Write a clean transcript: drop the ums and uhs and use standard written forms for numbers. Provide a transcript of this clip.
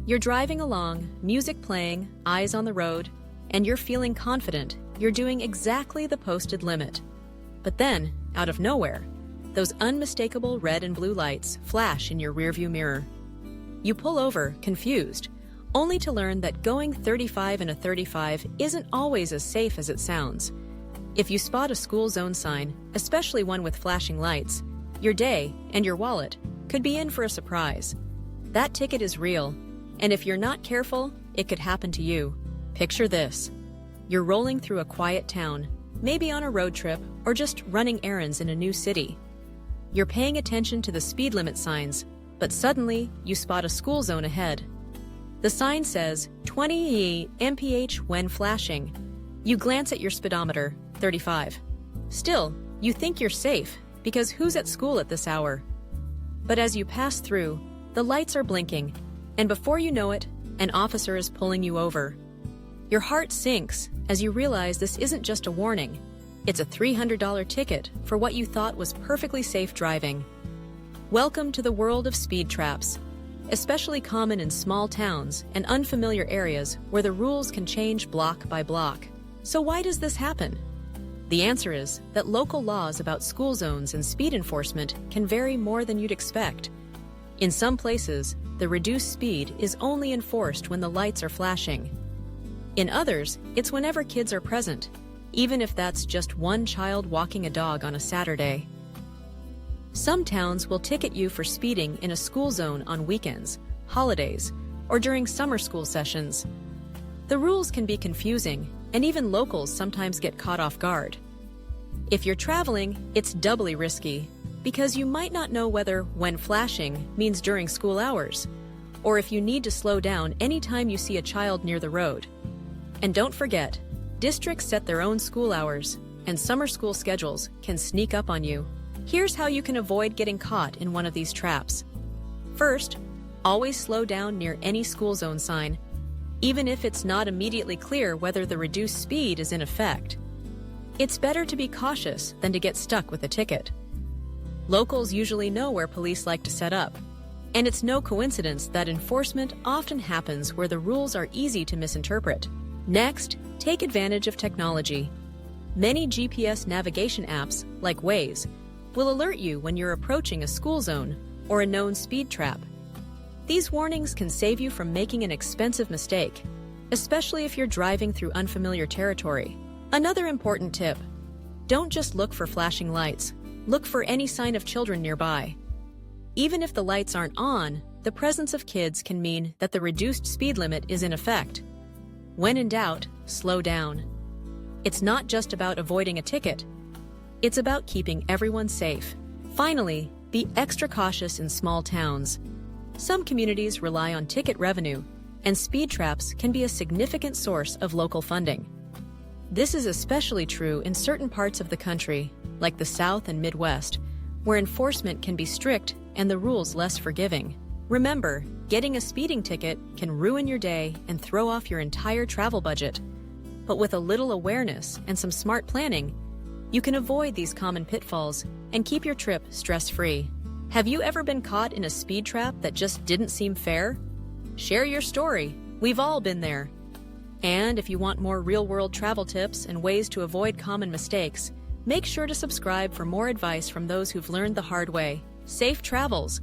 You're driving along, music playing, eyes on the road, and you're feeling confident you're doing exactly the posted limit. But then, out of nowhere, those unmistakable red and blue lights flash in your rearview mirror. You pull over, confused, only to learn that going 35 in a 35 isn't always as safe as it sounds. If you spot a school zone sign, especially one with flashing lights, your day and your wallet could be in for a surprise. That ticket is real, and if you're not careful, it could happen to you. Picture this. You're rolling through a quiet town, maybe on a road trip or just running errands in a new city. You're paying attention to the speed limit signs, but suddenly you spot a school zone ahead. The sign says 20 MPH when flashing. You glance at your speedometer, 35. Still, you think you're safe, because who's at school at this hour? But as you pass through, the lights are blinking, and before you know it, an officer is pulling you over. Your heart sinks as you realize this isn't just a warning. It's a $300 ticket for what you thought was perfectly safe driving. Welcome to the world of speed traps, especially common in small towns and unfamiliar areas where the rules can change block by block. So why does this happen? The answer is that local laws about school zones and speed enforcement can vary more than you'd expect. In some places, the reduced speed is only enforced when the lights are flashing. In others, it's whenever kids are present, even if that's just one child walking a dog on a Saturday. Some towns will ticket you for speeding in a school zone on weekends, holidays, or during summer school sessions. The rules can be confusing, and even locals sometimes get caught off guard. If you're traveling, it's doubly risky, because you might not know whether when flashing means during school hours, or if you need to slow down anytime you see a child near the road. And don't forget, districts set their own school hours, and summer school schedules can sneak up on you. Here's how you can avoid getting caught in one of these traps. First, always slow down near any school zone sign, even if it's not immediately clear whether the reduced speed is in effect. It's better to be cautious than to get stuck with a ticket. Locals usually know where police like to set up, and it's no coincidence that enforcement often happens where the rules are easy to misinterpret. Next, take advantage of technology. Many GPS navigation apps, like Waze, will alert you when you're approaching a school zone or a known speed trap. These warnings can save you from making an expensive mistake, especially if you're driving through unfamiliar territory. Another important tip: don't just look for flashing lights. Look for any sign of children nearby. Even if the lights aren't on, the presence of kids can mean that the reduced speed limit is in effect. When in doubt, slow down. It's not just about avoiding a ticket. It's about keeping everyone safe. Finally, be extra cautious in small towns. Some communities rely on ticket revenue, and speed traps can be a significant source of local funding. This is especially true in certain parts of the country, like the South and Midwest, where enforcement can be strict and the rules less forgiving. Remember, getting a speeding ticket can ruin your day and throw off your entire travel budget. But with a little awareness and some smart planning, you can avoid these common pitfalls and keep your trip stress-free. Have you ever been caught in a speed trap that just didn't seem fair? Share your story. We've all been there. And if you want more real-world travel tips and ways to avoid common mistakes, make sure to subscribe for more advice from those who've learned the hard way. Safe travels!